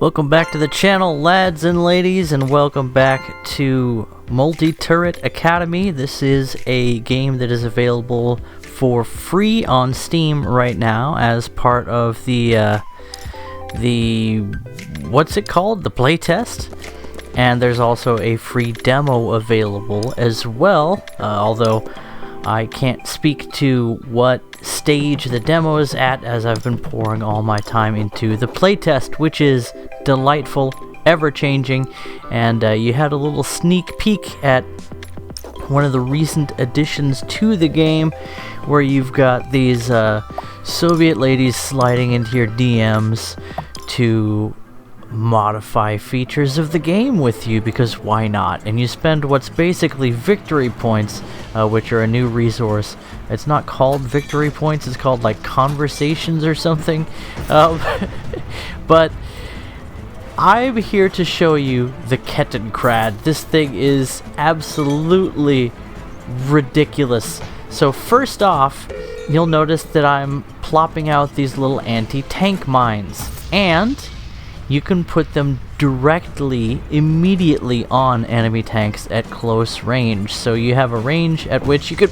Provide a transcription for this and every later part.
Welcome back to the channel, lads and ladies, and welcome back to Multi-Turret Academy. This is a game that is available for free on Steam right now as part of the what's it called? The playtest. And there's also a free demo available as well, although I can't speak to what stage the demo is at, as I've been pouring all my time into the playtest, which is delightful, ever-changing, and you had a little sneak peek at one of the recent additions to the game, where you've got these Soviet ladies sliding into your DMs to modify features of the game with you, because why not? And you spend what's basically victory points, which are a new resource. It's not called victory points, it's called like conversations or something. But I'm here to show you the Kettenkrad. This thing is absolutely ridiculous. So first off, you'll notice that I'm plopping out these little anti-tank mines, and you can put them directly, immediately on enemy tanks at close range. So you have a range at which you could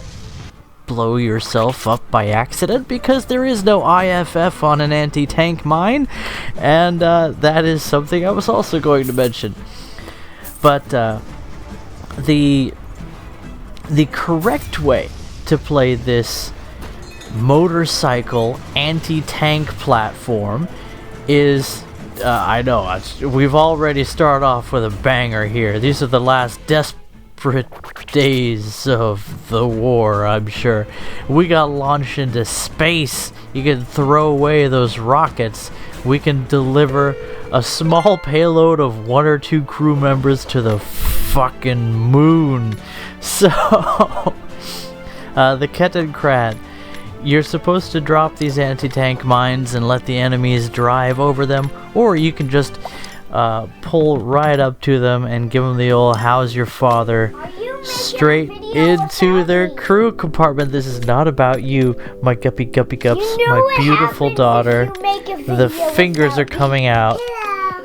blow yourself up by accident, because there is no IFF on an anti-tank mine, and that is something I was also going to mention. But the correct way to play this motorcycle anti-tank platform is I know, we've already started off with a banger here. These are the last desperate days of the war, I'm sure. We got launched into space. You can throw away those rockets. We can deliver a small payload of 1 or 2 crew members to the fucking moon. So, the Kettenkrad. You're supposed to drop these anti-tank mines and let the enemies drive over them, or you can just pull right up to them and give them the old "how's your father" straight into their crew compartment. This is not about you, my guppy gups, my beautiful daughter. The fingers are coming out.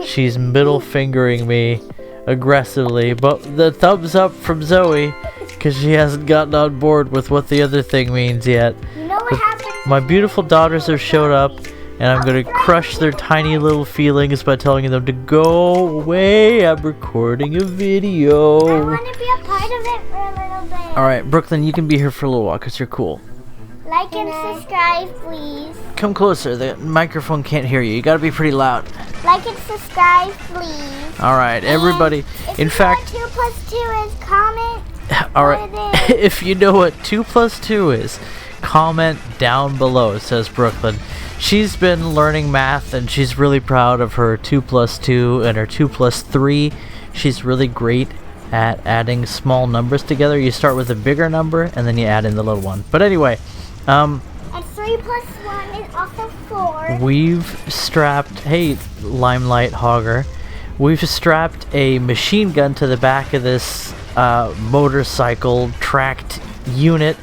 She's middle fingering me aggressively, but the thumbs up from Zoe, because she hasn't gotten on board with what the other thing means yet. My beautiful daughters have showed up, and I'm going to crush their tiny little feelings by telling them to go away. I'm recording a video. I want to be a part of it for a little bit. Alright, Brooklyn, you can be here for a little while because you're cool. Like and subscribe, please. Come closer. The microphone can't hear you. You got to be pretty loud. Like and subscribe, please. Alright, everybody. In fact, know what 2 plus 2 is, comment. Alright, if you know what 2 plus 2 is, comment down below, says Brooklyn. She's been learning math, and she's really proud of her 2 plus 2 and her 2 plus 3. She's really great at adding small numbers together. You start with a bigger number, and then you add in the little one. But anyway, and 3 plus 1 is also 4. We've strapped, hey, Limelight Hogger, we've strapped a machine gun to the back of this motorcycle tracked unit,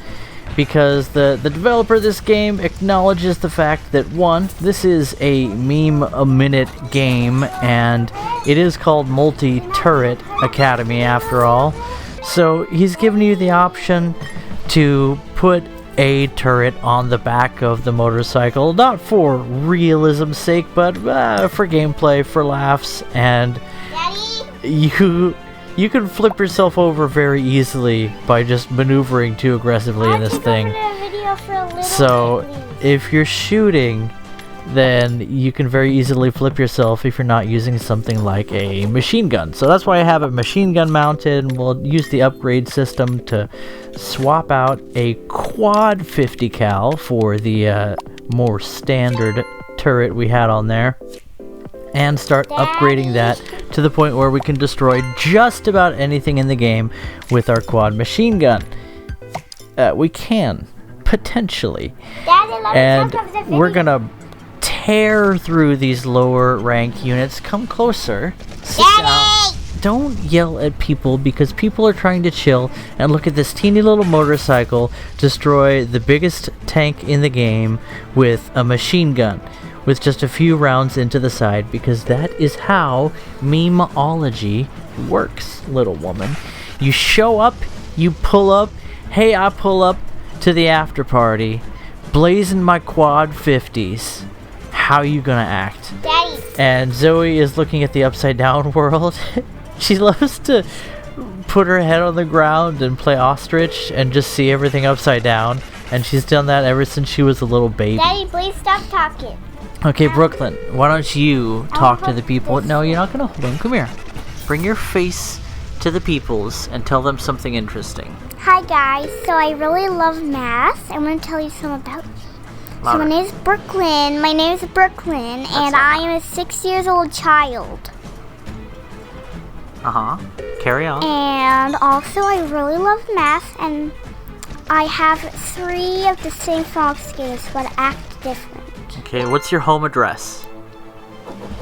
because the developer of this game acknowledges the fact that, one, this is a meme-a-minute game, and it is called Multi-Turret Academy after all. So he's given you the option to put a turret on the back of the motorcycle, not for realism's sake, but for gameplay, for laughs, and Daddy? you can flip yourself over very easily by just maneuvering too aggressively in this thing. So if you're shooting, then you can very easily flip yourself if you're not using something like a machine gun. So that's why I have a machine gun mounted, and we'll use the upgrade system to swap out a quad 50 cal for the more standard turret we had on there, and start upgrading that to the point where we can destroy just about anything in the game with our quad machine gun. We can, potentially. Daddy, and we're gonna tear through these lower rank units. Come closer. Sit down. Don't yell at people, because people are trying to chill, and look at this teeny little motorcycle destroy the biggest tank in the game with a machine gun. with just a few rounds into the side, because that is how memeology works, little woman. You show up, you pull up, hey, I pull up to the after party, blazing my quad 50s. How you gonna act? Daddy. And Zoe is looking at the upside down world. She loves to put her head on the ground and play ostrich and just see everything upside down. And she's done that ever since she was a little baby. Daddy, please stop talking. Okay, Brooklyn, why don't you talk to the people? No, you're not gonna hold them. Come here. Bring your face to the peoples and tell them something interesting. Hi guys, so I really love math. I want to tell you something about me. So my name is Brooklyn. My name is Brooklyn, and I am a 6 years old child. Carry on. And also, I really love math, and I have 3 of the same frog skaters, but act different. Okay, what's your home address?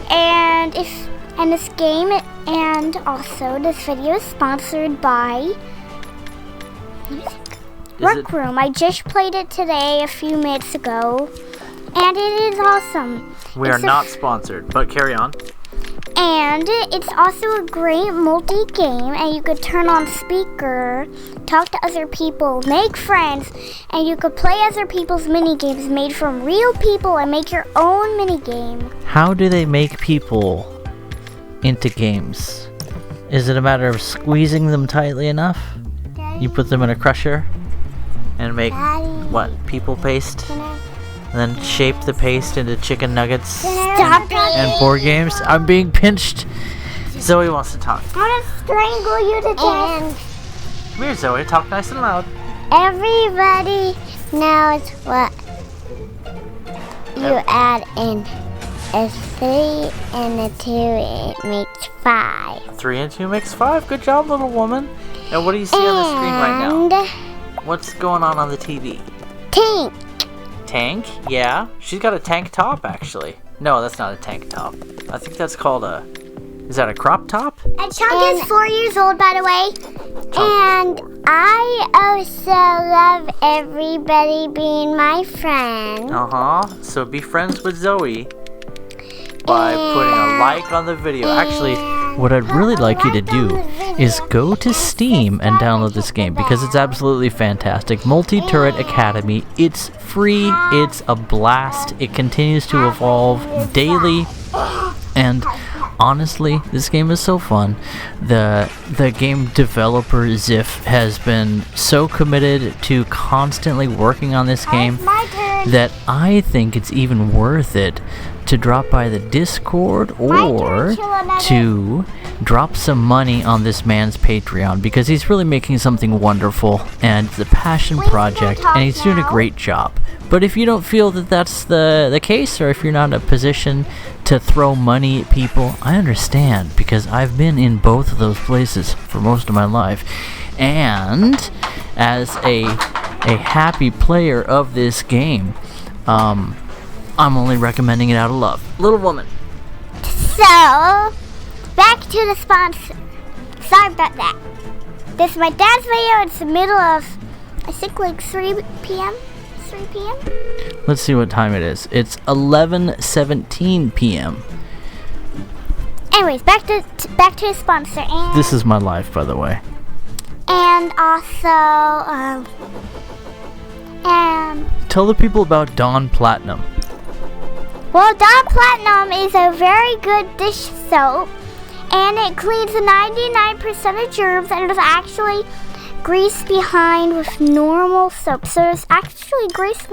And this game, and also this video is sponsored by Rec Room. I just played it today a few minutes ago, and it is awesome. We are not sponsored, but carry on. And it's also a great multi-game, and you could turn on speaker, talk to other people, make friends, and you could play other people's mini-games made from real people and make your own mini-game. How do they make people into games? Is it a matter of squeezing them tightly enough? You put them in a crusher and make what? People paste? And then shape the paste into chicken nuggets Stop it! and board games? I'm being pinched. Zoe wants to talk. I'm gonna strangle you to death. Come here, Zoe. Talk nice and loud. Everybody knows what you add in a 3 and a 2, it makes 5. 3 and 2 makes 5. Good job, little woman. And what do you see on the screen right now? What's going on the TV? Tank. Tank? Yeah. She's got a tank top, actually. No, that's not a tank top. I think that's called a... Is that a crop top? And Chunk is 4 years old, by the way. And I also love everybody being my friend. So be friends with Zoe by putting a like on the video. Actually, what I'd really like you to do is go to Steam and download this game, because it's absolutely fantastic. Multi-Turret Academy. It's free. It's a blast. It continues to evolve daily. And honestly, this game is so fun. The game developer Ziff has been so committed to constantly working on this game that I think it's even worth it to drop by the Discord or to drop some money on this man's Patreon, because he's really making something wonderful, and it's a passion project, and he's doing a great job. But if you don't feel that that's the case, or if you're not in a position to throw money at people, I understand, because I've been in both of those places for most of my life. And as a happy player of this game, I'm only recommending it out of love. Little woman. So, back to the sponsor. Sorry about that. This is my dad's video. It's the middle of, I think, like 3 p.m. 3 p.m. Let's see what time it is. It's 11:17 p.m. Anyways, back to the sponsor. And This is my life, by the way. And also, Tell the people about Dawn Platinum. well, Dawn Platinum is a very good dish soap, and it cleans 99% of germs, and there's actually grease behind with normal soap. So there's actually grease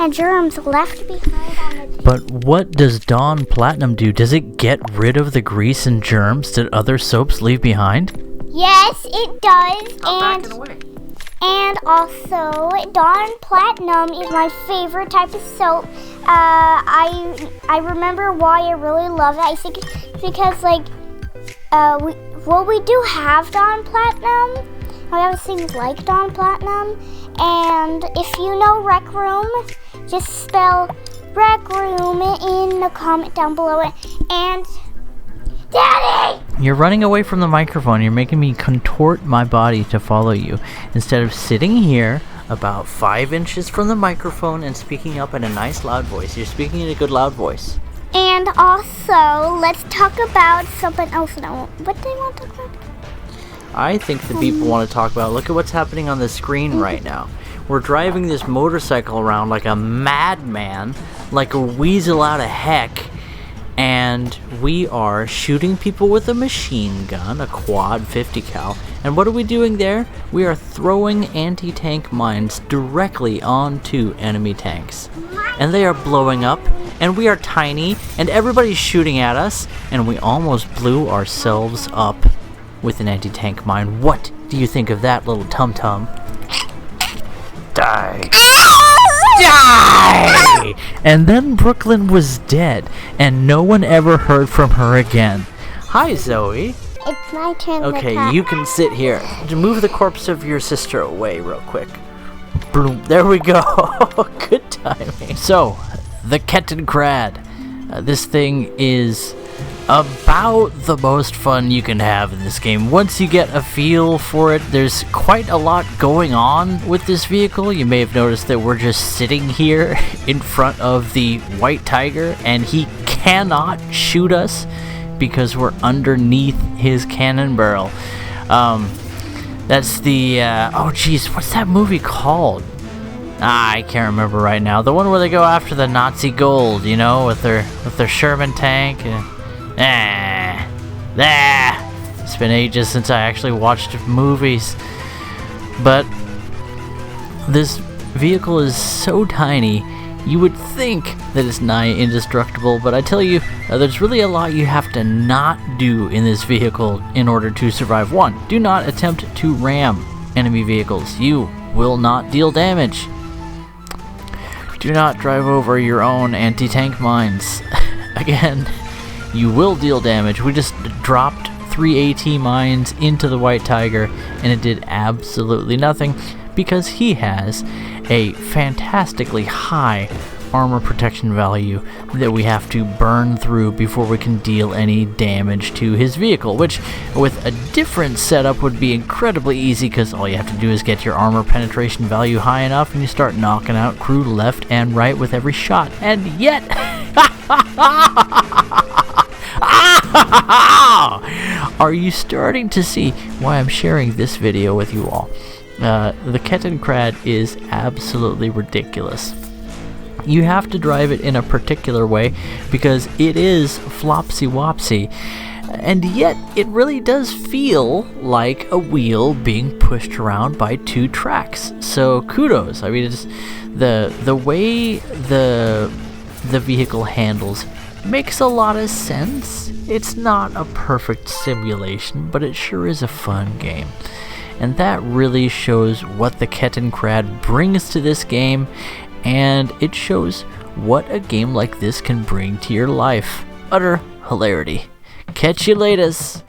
and germs left behind on the dish. But what does Dawn Platinum do? Does it get rid of the grease and germs that other soaps leave behind? Yes, it does. Backing away. And also, Dawn Platinum is my favorite type of soap. I remember why I really love it. I think it's because, like, we do have Dawn Platinum. We have things like Dawn Platinum. And if you know Rec Room, just spell Rec Room in the comment down below. And Daddy! You're running away from the microphone. You're making me contort my body to follow you. Instead of sitting here, about 5 inches from the microphone and speaking up in a nice loud voice. You're speaking in a good loud voice. And also, let's talk about something else now. What do you want to talk about? I think the people want to talk about, look at what's happening on the screen right now. We're driving this motorcycle around like a madman, like a weasel out of heck, and we are shooting people with a machine gun, a quad 50 cal. And what are we doing there? We are throwing anti-tank mines directly onto enemy tanks. And they are blowing up, and we are tiny, and everybody's shooting at us, and we almost blew ourselves up with an anti-tank mine. What do you think of that, little tum-tum? Die! Die! And then Brooklyn was dead, and no one ever heard from her again. Hi, Zoe. It's my turn. Okay, you can sit here. Move the corpse of your sister away real quick. Boom. There we go. Good timing. So, the Kettenkrad. This thing is about the most fun you can have in this game. Once you get a feel for it, there's quite a lot going on with this vehicle. You may have noticed that we're just sitting here in front of the White Tiger, and he cannot shoot us because we're underneath his cannon barrel. That's the oh geez, what's that movie called? I can't remember right now. The one where they go after the Nazi gold, you know, with their Sherman tank. It's been ages since I actually watched movies. But this vehicle is so tiny, you would think that it's nigh indestructible, but I tell you, there's really a lot you have to not do in this vehicle in order to survive. 1, do not attempt to ram enemy vehicles. You will not deal damage. Do not drive over your own anti-tank mines. Again, you will deal damage. We just dropped 3 AT mines into the White Tiger, and it did absolutely nothing because he has a fantastically high armor protection value that we have to burn through before we can deal any damage to his vehicle, which with a different setup would be incredibly easy because all you have to do is get your armor penetration value high enough and you start knocking out crew left and right with every shot. And yet are you starting to see why I'm sharing this video with you all? The Kettenkrad is absolutely ridiculous. You have to drive it in a particular way because it is flopsy-wopsy, and yet it really does feel like a wheel being pushed around by 2 tracks. So kudos. I mean, it's the way the vehicle handles makes a lot of sense. It's not a perfect simulation, but it sure is a fun game. And that really shows what the Kettenkrad brings to this game, and it shows what a game like this can bring to your life. Utter hilarity. Catch you laters.